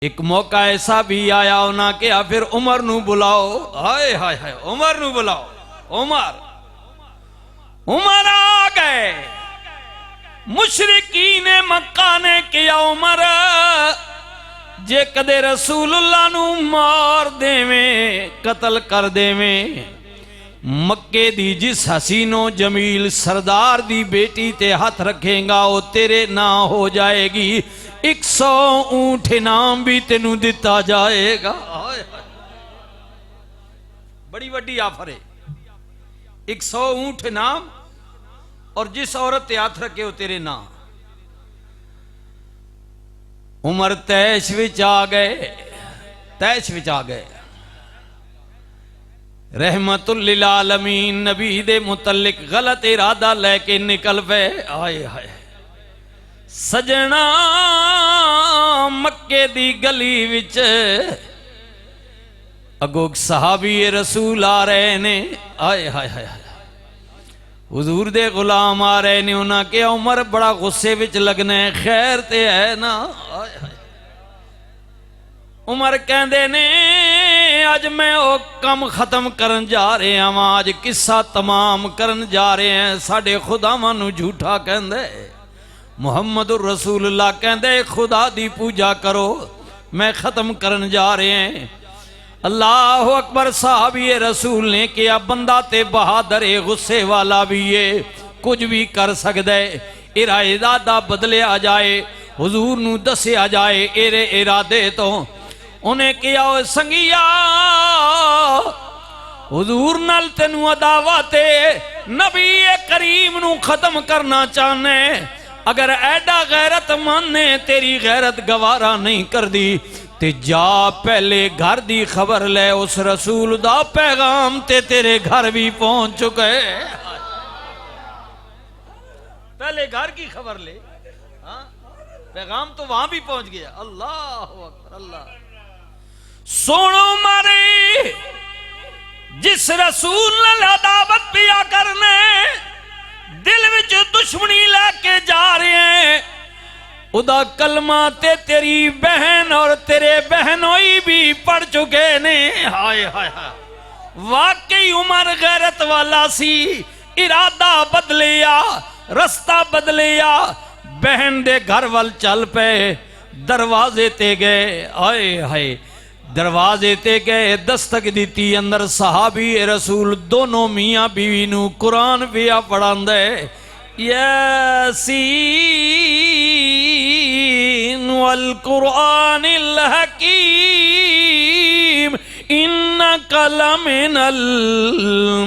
एक मौका ऐसा भी आया उन्हें कहा फिर उमर नू बुलाओ। हाय हाय हाय, उमर नू बुलाओ। उमर आ गए। मुशरिकीन मक्का ने किया उमर जे कदे रसूलुल्लाह नू मार देवें, कतल कर देवें, मक्के दी जिस हसीनो जमील सरदार दी बेटी ते हाथ रखेगा वो तेरे ना हो जाएगी। 100 ऊंट इनाम भी तेनू दिता जाएगा। बड़ी वड्डी आफर है। 100 ऊंट इनाम और जिस औरत ते हाथ रखे हो तेरे ना। उमर तैश विच आ गए, तैश विच आ गए। रहमतुल लिल आलमीन नबी दे मुतल्लिक गलत इरादा लेके निकल पे। आए हाय सजना, मक्के दी गली विच अगोग सहाबी रसूल आ रहे ने। आए हाय हाय, हुजूर दे गुलाम आ रहे ने। उन्हें क्या उमर बड़ा गुस्से विच लगना है, खैर ते है ना। आए हाय। उमर कहंदे ने अज मैं वो कम खत्म करन जा रहे हैं, आज किस्सा तमाम करन जा रहे हैं। साडे खुदावां नू झूठा कहंदे, मुहम्मदुर रसूलुल्लाह कहंदे खुदा दी पूजा करो, मैं खत्म करन जा रहे हैं। अल्लाह अकबर। साहबी रसूल ने किया बंदा ते बहादुर है, गुस्से वाला भी है, कुछ भी कर सकता है। इरादा बदलिया जाए, हुजूर नू दसिया जाए एरे इरादे तो। उन्हें किया संगिया हुजूर नाल तेनू अदावत है, नबी करीम नू खत्म करना चाहने। अगर ऐडा गैरतमंद ने तेरी गैरत गवारा नहीं कर दी ते जा पहले घर दी खबर ले, उस रसूल दा पैगाम ते तेरे घर भी पहुंच चुके। पहले घर की खबर ले, हाँ पैगाम तो वहां भी पहुंच गया। अल्लाह अकबर। अल्लाह सोनो मारे जिस रसूल ने अदावत पिया करने, दिल विच दुश्मनी लेके जा रहे हैं, उदा कलमा ते तेरी बहन और तेरे बहनोई भी पढ़ चुके ने। हाय हाय हाय, वाकई उमर गैरत वाला सी। इरादा बदलिया, रास्ता बदलिया, बहन दे घर वाल चल पे। दरवाजे ते गए। हाय हाय, दरवाजे ते गए, दस्तक दी। अंदर सहाबी रसूल दोनों मियाँ बीवी नू कुरान पिया पढ़ांदे। यासीन वल कुरानिल हकीम इन्नका लमिनल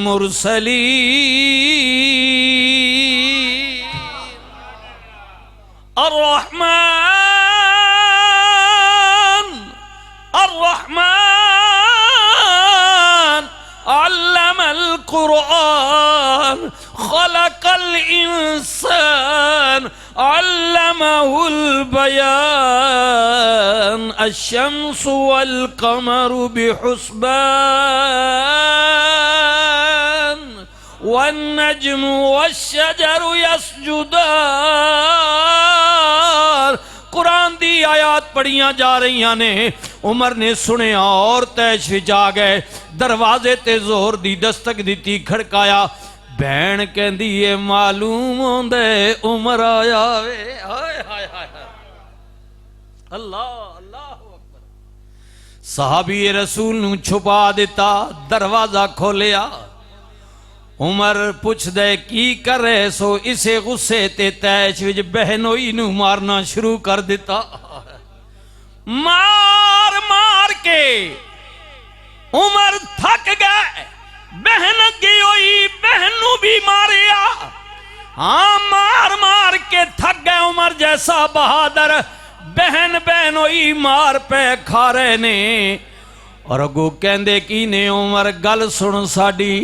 मुरसलीन। अर्रहमान अल्लमल कुरान खलकल इंसान अल्लमहुल बयान अश्शम्सु वल कमरु बिहुस्बान वन्नज्मु वश्शजरु यस्जुदान। कुरान दी आयात पढ़ियां जा रही ने। उमर ने सुनिया और तैश विच आ गए। दरवाजे ते जोर दी दस्तक दी, खड़काया। भैन कहंदी है मालूम होंदे उमर आया वे। हाय हाय हाय, अल्लाह अल्लाह अकबर। सहाबी रसूल नू छुपा दिता, दरवाजा खोलिया। उमर पुछ दे की कर रहे सो, इसे गुस्से ते तैश विच बहनोई नू मारना शुरू कर दिता। मार मार के उमर थक गए। बहन अगे होई, बहन नू भी मारिया। हाँ मार मार के थक गए। उमर जैसा बहादुर बहन बहनोई मार पे खा रहे ने। और अगो कहंदे की ने उमर गल सुन साडी,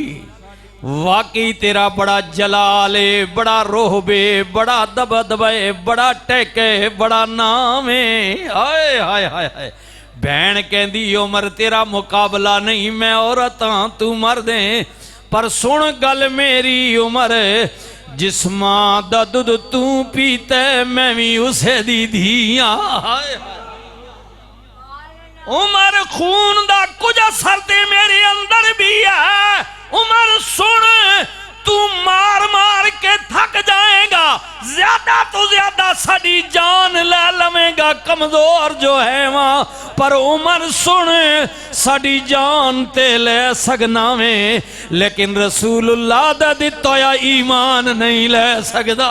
वाकई तेरा बड़ा जलाले, बड़ा रोहबे, बड़ा दबदबे, बड़ा टेके, बड़ा नाम है। हाय हाय हाय हाय। भैन कहंदी उमर तेरा मुकाबला नहीं, मैं औरत हाँ तू मर्द है। पर सुन गल मेरी उमर, जिस मां दा दुध तू पीते मैं भी उसे दी धिया। उमर खून दा कुछ असर ते मेरे अंदर भी है। उमर सुन, तू मार मार के थक जाएगा, ज्यादा तो ज्यादा साड़ी जान ले लवेगा, कमजोर जो है वहां, पर उमर सुन, साड़ी जान ते ले सकना में, लेकिन रसूलुल्लाह दा दिता होया ईमान नहीं ले सकदा।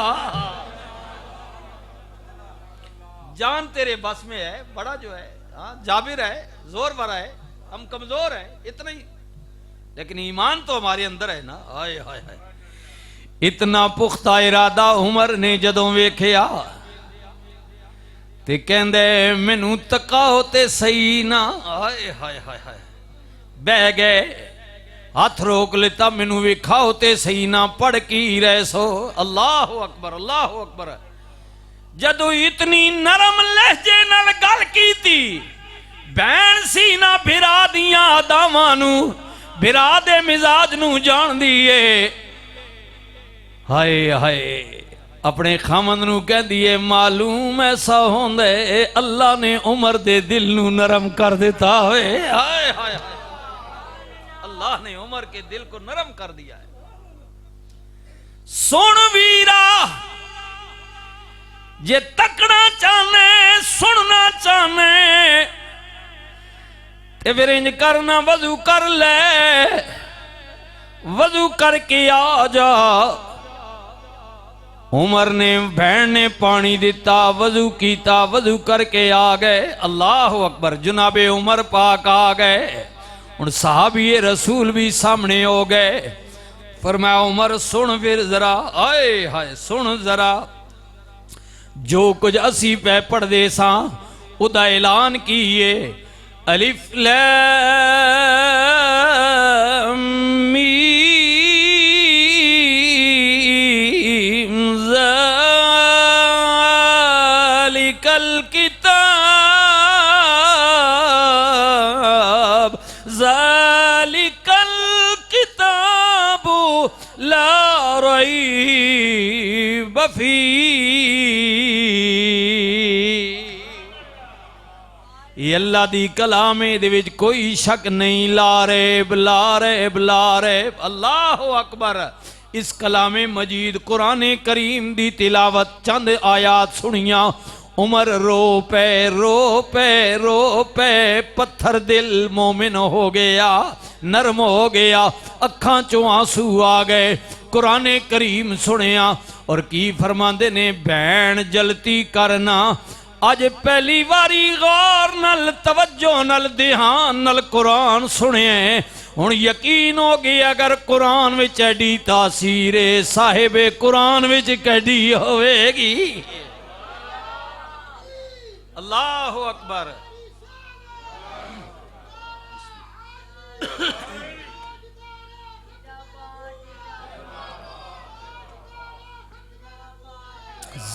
जान तेरे बस में है, बड़ा जो है जाबिर है, जोर भरा है, हम कमजोर है इतना ही, लेकिन ईमान तो हमारे अंदर है ना। हाय हाय हाय, इतना पुख्ता इरादा उमर ने जदों वेखिया ते कहंदे मैनू तकाओ ते सही ना। हाय हाय हाय हाय, बह गए, हाथ रोक लेता, मैनू वेखाओ ते सही ना, पढ़ की रह सो। अल्लाह अकबर अल्लाह अकबर। जदों इतनी नरम लहजे नाल गल कीती, भैन सी ना भिरा दियां आदावां नू, भिरा दे मिजाज नू जानदी ए। हाय हाय, अपने खामंद नू कहंदी ए मालूम ऐसा होंदे अल्लाह ने उमर दे दिल नू नरम कर देता होए। हाय हाय हाय, अल्लाह ने उमर के दिल को नरम कर दिया है। सुन वीरा, जे तकना चाहने, सुनना चाहने, ते फिर इंज करना, वजू कर ले, वजू करके आ जा। उमर ने, बहन ने पानी दिता, वजू कीता, वजू करके आ गए। अल्लाह अकबर, जनाबे उमर पाक आ गए। हुण सहाबी रसूल भी सामने हो गए। फरमाया उमर सुन फिर जरा, आए हाय सुन जरा, जो कुछ असी पै पढ़दे सां उदा ऐलान कीए। अलिफ लैम मीम ज़ालिकल किताब, ज़ालिकल किताबु ला रैब फी। अल्लाह दी कलाम दे विच कोई शक नहीं। लारेब लारेब लारेब, अल्लाह अकबर। इस कलाम मजीद कुरान करीम दी तिलावत चंद आयात सुनिया, उमर रो पे रो पे रो पे, पत्थर दिल मोमिन हो गया, नरम हो गया, अखां चों आंसू आ गए। कुरान करीम सुनिया और की फरमांदे ने, भैन जलती करना, अज पहली बारी गौर नल, तवज्जो नल, ध्यान नल कुरान सुने। हुण यकीन हो गया अगर कुरान विच एडी तासीर साहिबे कुरान विच कैडी होवेगी। अल्लाह अकबर।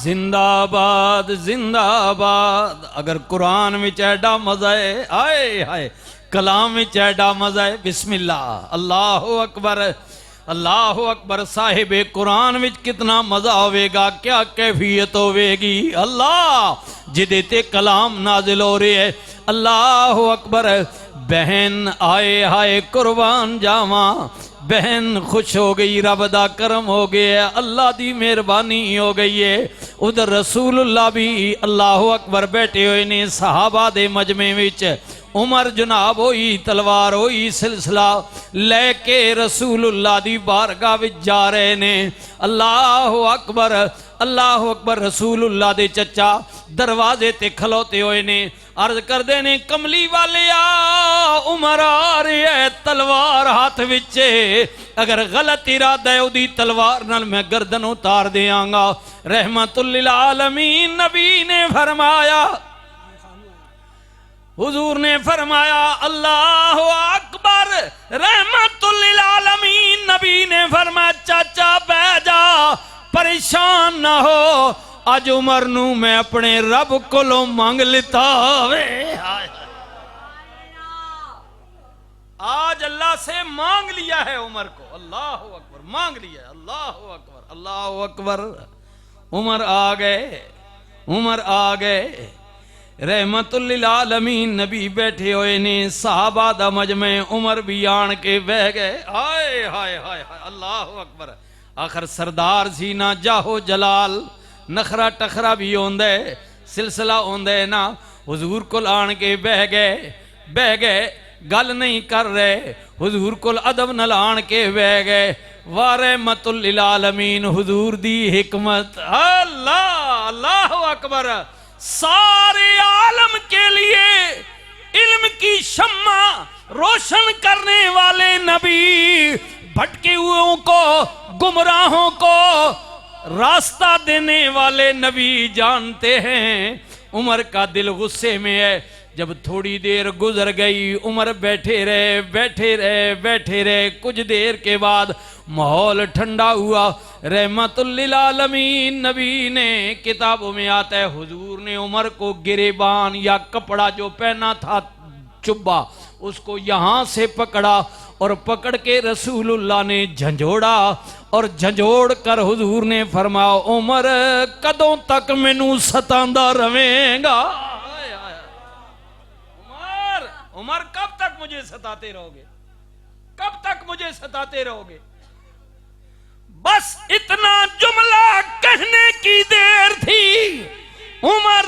जिंदाबाद जिंदाबाद। अगर कुरान में एडा मजा है, आए हाय, कलाम में एडा मजा है, बिस्मिल्लाह, अल्लाह अकबर अल्लाह अकबर। साहिब कुरान में कितना मजा होवेगा, क्या कैफियत होवेगी। अल्लाह जिदे ते कलाम नाजिल हो रहे है, अल्लाह अकबर। बहन आए हाय कुर्बान जावा, बहन खुश हो गई, रब दा करम हो गया, अल्लाह दी मेहरबानी हो गई है। उधर रसूलुल्लाह भी अल्लाह अकबर बैठे हुए ने सहाबा दे मजमे विच। उमर जनाब होई तलवार होई सिलसिला लेके रसूलुल्लाह दी बारगाह विच जा रहे ने। अल्लाह अकबर अल्लाह अकबर। रसूलुल्लाह दे चचा दरवाजे ते खलोते हुए ने, अर्ज करदे ने कमली वाले आ, उमर आ रही है तलवार हाथ विच, अगर गलत इरादा है उदी तलवार नाल मैं गर्दन उतार देंगा। रहमतुल लिल आलमीन नबी ने फरमाया, हुजूर ने फरमाया अल्लाह अकबर। रहमतुल लिल आलमीन नबी ने फरमाया चाचा बह जा, परेशान ना हो, अज उमर नू मैं अपने रब कोलों मांग लिता वे। आज अल्लाह से मांग लिया है उमर को। अल्लाह अकबर, मांग लिया। अल्लाह अकबर अल्लाह अकबर। उमर आ गए, उमर आ गए। रहमतुल लिल आलमीन नबी बैठे हुए ने, सहाबा दा मजमे उमर भी आन के बह गए। हाय हाय हाय हाय अल्लाह अकबर। आखिर सरदार सी ना जाहो जलाल, नखरा टखरा भी होंदा है, सिलसिला होंदा है ना। हुजूर को आन के बह गए, गल नहीं कर रहे। हुजूर को अदब न आन के बह गए। वाह रहमतुल लिल आलमीन हुजूर दी हिकमत। अल्लाह अल्लाह अकबर। सारे आलम के लिए इल्म की शम्मा रोशन करने वाले नबी, भटके हुओं को, गुमराहों को रास्ता देने वाले नबी जानते हैं। उमर का दिल गुस्से में है। जब थोड़ी देर गुजर गई, उमर बैठे रहे। कुछ देर के बाद माहौल ठंडा हुआ। रहमतुल लिल आलमीन नबी ने, किताबों में आता है हुजूर ने उमर को गिरेबान या कपड़ा जो पहना था चुब्बा, उसको यहां से पकड़ा और पकड़ के रसूलुल्लाह ने झंझोड़ा और झंझोड़ कर हुजूर ने फरमाया, उमर कदों तक मैनू सतांदा रवेगा। उमर कब तक मुझे सताते रहोगे, कब तक मुझे सताते रहोगे। बस इतना जुमला कहने की देर थी, उमर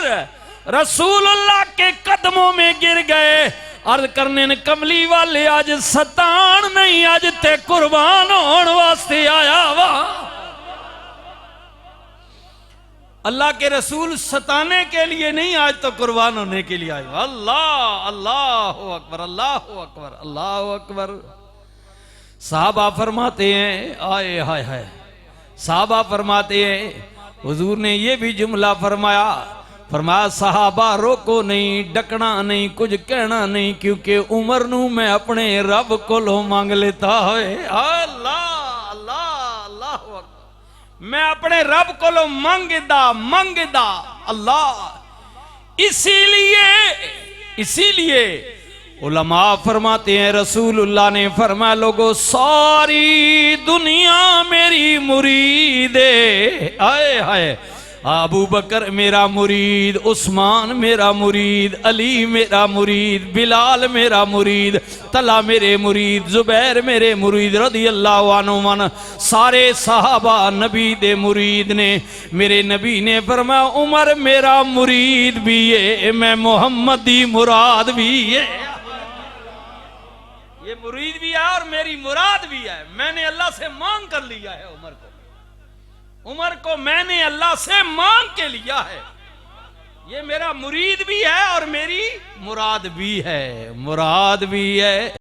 रसूलुल्लाह के कदमों में गिर गए। अर्ज करने ने, कमली वाले आज सतान नहीं, आज ते कुर्बान होने वास्ते आया वा। अल्लाह के रसूल सताने के लिए नहीं, आज तो कुर्बान होने के लिए आए। अल्लाह अल्लाह अकबर अल्लाह अकबर अल्लाह अकबर। साहबा फरमाते हैं, आए हाय हाय, साहबा फरमाते हैं हुजूर ने ये भी जुमला फरमाया, साहबा रोको नहीं, डकना नहीं, कुछ कहना नहीं, क्योंकि उमर नू मैं अपने रब कोलों मांग लेता है। अल्लाह अल्लाह अल्लाह अकबर। मैं अपने रब कोलों मंगदा अल्लाह। इसीलिए उलमा फरमाते हैं, रसूलुल्लाह ने फरमाया, लोगों सारी दुनिया मेरी मुरीद है। आए हाय, अबू बकर मेरा मुरीद, उस्मान मेरा मुरीद, अली मेरा मुरीद, बिलाल मेरा मुरीद, तला मेरे मुरीद, जुबैर मेरे मुरीद रदी अल्लाह अन्हुम। सारे सहाबा नबी दे मुरीद ने। मेरे नबी ने फरमाया, उमर मेरा मुरीद भी है, मैं मोहम्मद दी मुराद भी है। ये मुरीद भी है और मेरी मुराद भी है। मैंने अल्लाह से मांग कर लिया है उमर को मैंने अल्लाह से मांग के लिया है। ये मेरा मुरीद भी है और मेरी मुराद भी है।